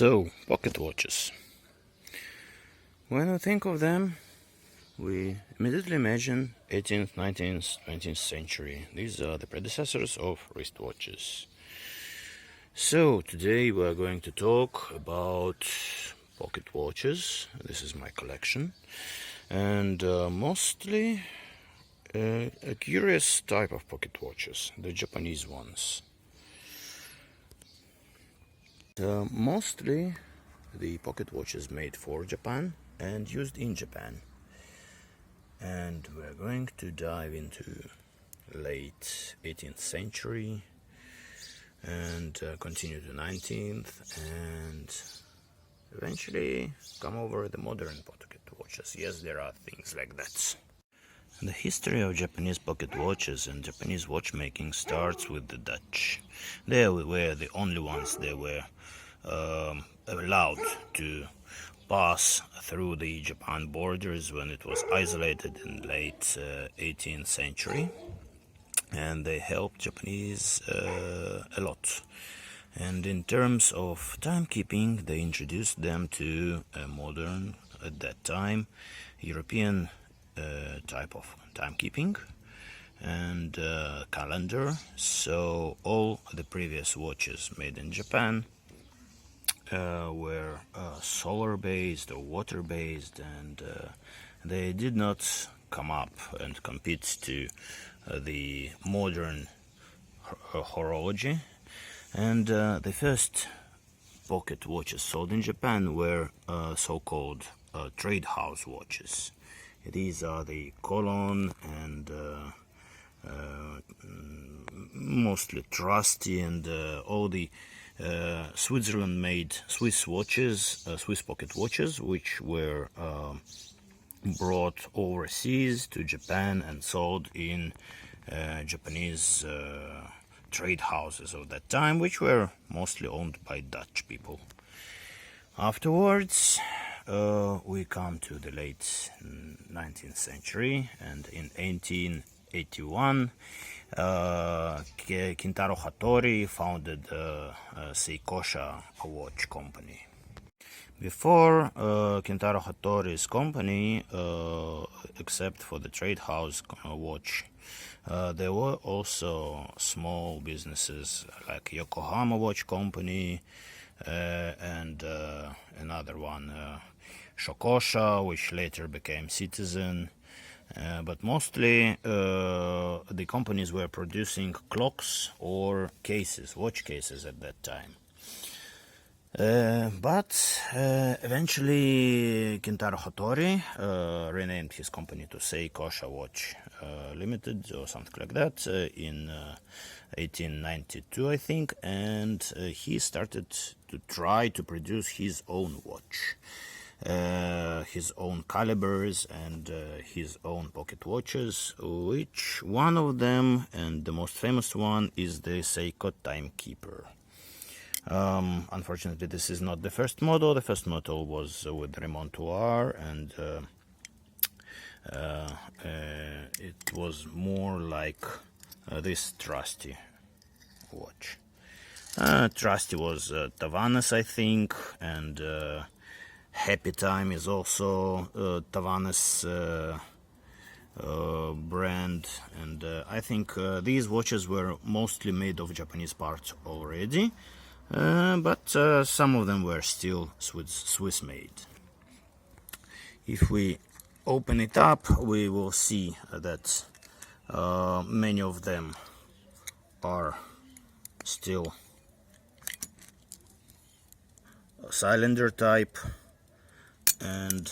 So, pocket watches. When we think of them, we immediately imagine 18th, 19th, 20th century. These are the predecessors of wristwatches. So, today we are going to talk about pocket watches. This is my collection. And mostly a curious type of pocket watches, the Japanese ones. Mostly the pocket watches made for Japan and used in Japan. And we're going to dive into late 18th century and continue to 19th and eventually come over the modern pocket watches. Yes, there are things like that. The history of Japanese pocket watches and Japanese watchmaking starts with the Dutch. They were the only ones they were allowed to pass through the Japan borders when it was isolated in late 18th century, and they helped Japanese a lot. And in terms of timekeeping, they introduced them to a modern, at that time, European type of timekeeping and calendar. So all the previous watches made in Japan were solar based or water based, and they did not come up and compete to the modern horology. And the first pocket watches sold in Japan were so-called trade house watches. These are the Cologne and mostly trusty and all the Switzerland-made Swiss watches, Swiss pocket watches, which were brought overseas to Japan and sold in Japanese trade houses of that time, which were mostly owned by Dutch people. Afterwards, we come to the late 19th century, and in 1881, Kintaro Hattori founded Seikosha, a watch company. Before Kintaro Hattori's company, except for the trade house watch, there were also small businesses like Yokohama Watch Company and another one, Seikosha, which later became Citizen. But mostly the companies were producing clocks or cases, watch cases at that time. But eventually Kintaro Hattori renamed his company to Seikosha Watch Limited or something like that in 1892, I think, and he started to try to produce his own watch. His own calibers and his own pocket watches, which one of them, and the most famous one, is the Seiko Timekeeper. Unfortunately, this is not the first model. The first model was with remontoir, and it was more like this trusty watch. Trusty was Tavanes, I think, and Happy Time is also Tavanes brand, and I think these watches were mostly made of Japanese parts already, but some of them were still Swiss made. If we open it up, we will see that many of them are still cylinder type, and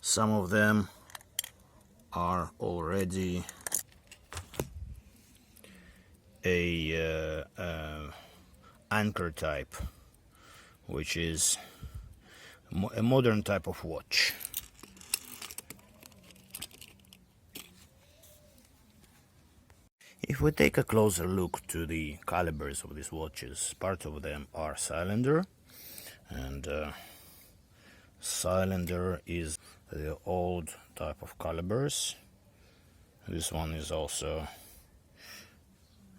some of them are already a anchor type, which is a modern type of watch. If we take a closer look to the calibers of these watches, part of them are cylinder, and cylinder is the old type of calibers. This one is also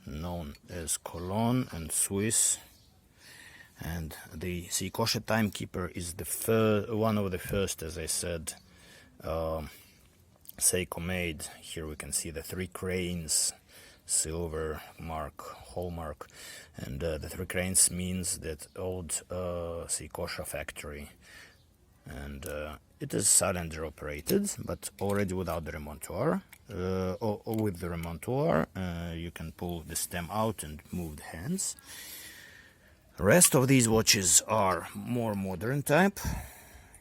known as Cologne and Swiss, And the Seikosha timekeeper is the one of the first, as I said, Seiko made. Here we can see the 3 cranes, silver mark, hallmark, and the 3 cranes means that old Seikosha factory, and it is cylinder operated, but already without the remontoir. Or with the remontoir, you can pull the stem out and move the hands. Rest of these watches are more modern type.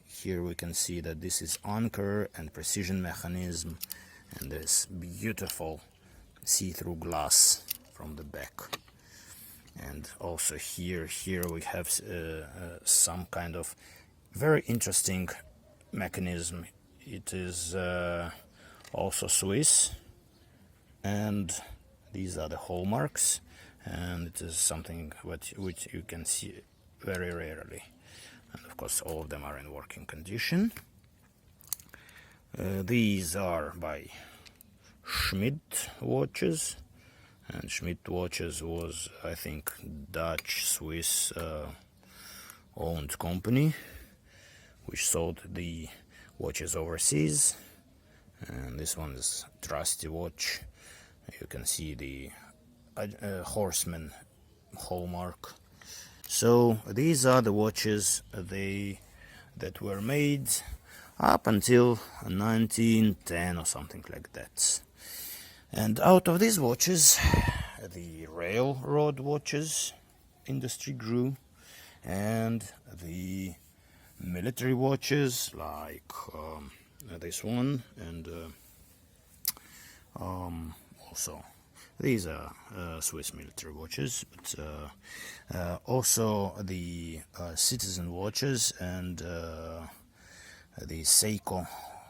Here we can see that this is anchor and precision mechanism, and this beautiful see-through glass from the back. And also here we have some kind of very interesting mechanism. It is also Swiss, and these are the hallmarks, and it is something which you can see very rarely. And of course all of them are in working condition. These are by Schmidt watches, and Schmidt watches was, I think, Dutch Swiss owned company which sold the watches overseas. And this one is trusty watch. You can see the horseman hallmark. So these are the watches that were made up until 1910 or something like that. And out of these watches, the railroad watches industry grew, and the military watches like this one, and also these are Swiss military watches, but also the citizen watches and the Seiko,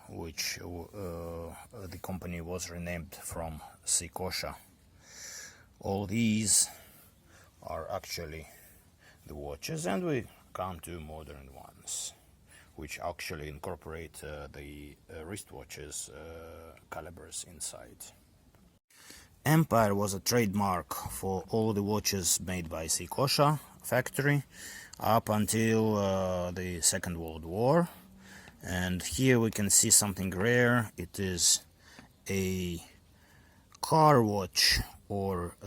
which the company was renamed from Seikosha. All these are actually the watches, and we come to modern ones, which actually incorporate the wristwatches calibers inside. Empire was a trademark for all the watches made by Seikosha factory up until the Second World War. And here we can see something rare. It is a car watch, or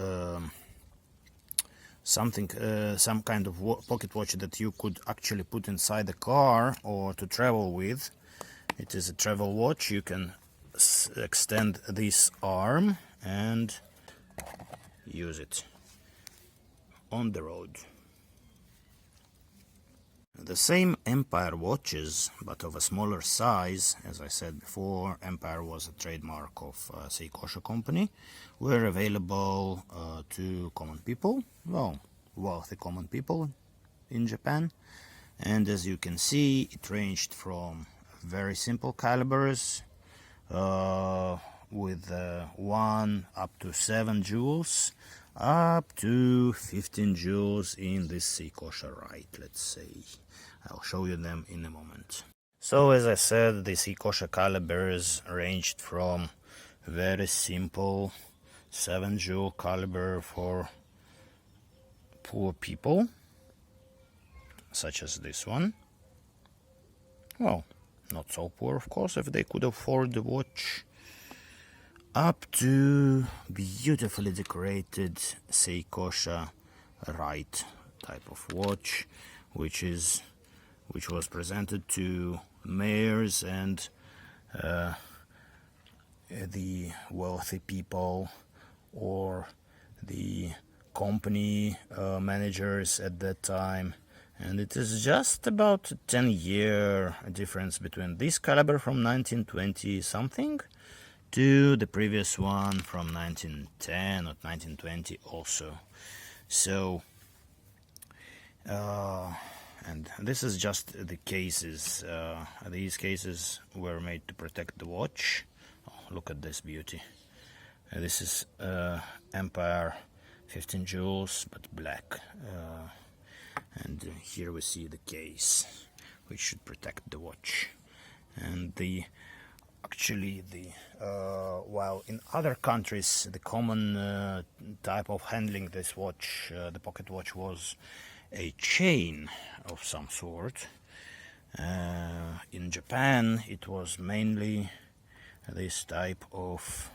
something, some kind of pocket watch that you could actually put inside the car or to travel with. It is a travel watch. You can extend this arm and use it on the road. The same Empire watches, but of a smaller size, as I said before, Empire was a trademark of Seikosha company, were available to common people, well, wealthy common people in Japan. And as you can see, it ranged from very simple calibers with 1 up to 7 jewels, up to 15 jewels in this Seikosha right, let's say. I'll show you them in a moment. So as I said, the Seikosha calibers ranged from very simple 7 jewel caliber for poor people, such as this one. Well, not so poor, of course, if they could afford the watch, up to beautifully decorated Seikosha right type of watch, which was presented to mayors and the wealthy people, or the company managers at that time. And it is just about a 10-year difference between this caliber from 1920 something to the previous one from 1910 or 1920 also. So and this is just the cases. These cases were made to protect the watch. Oh, look at this beauty. This is Empire 15 jewels, but black. And here we see the case, which should protect the watch. And while in other countries the common type of handling this watch, the pocket watch, was a chain of some sort. In Japan, it was mainly this type of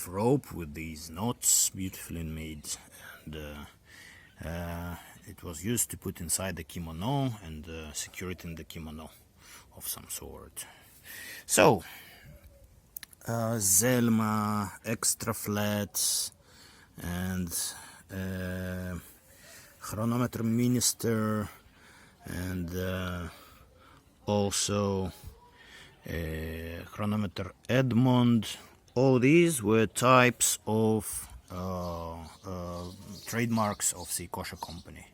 rope with these knots, beautifully made, and it was used to put inside the kimono and secure it in the kimono of some sort. So, Zelma, extra flats, and chronometer minister, and also chronometer Edmond. All these were types of trademarks of Seikosha company.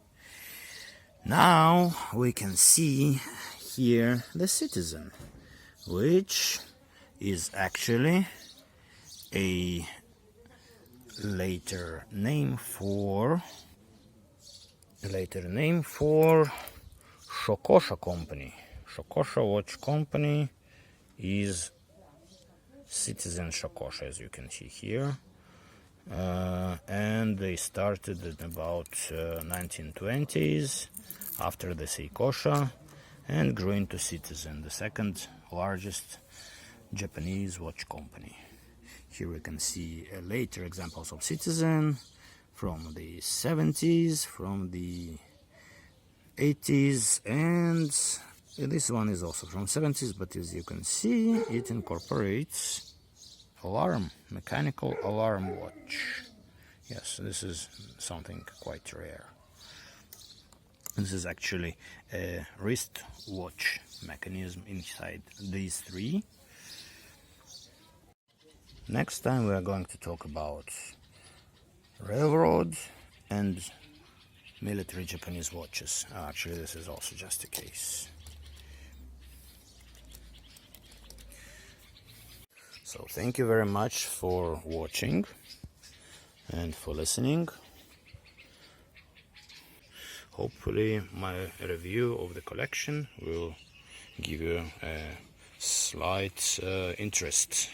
Now we can see here the Citizen, which is actually a later name for Seikosha company. Seikosha watch company is Citizen Seikosha, as you can see here, and they started in about 1920s after the Seikosha, and grew into Citizen, the second largest Japanese watch company. Here we can see later examples of Citizen from the 70s, from the 80s, and this one is also from 70s, but as you can see, it incorporates mechanical alarm watch. Yes, this is something quite rare. This is actually a wrist watch mechanism inside these three. Next time we are going to talk about railroad and military Japanese watches. Actually, this is also just a case. So thank you very much for watching and for listening. Hopefully my review of the collection will give you a slight interest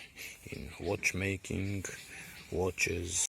in watchmaking, watches,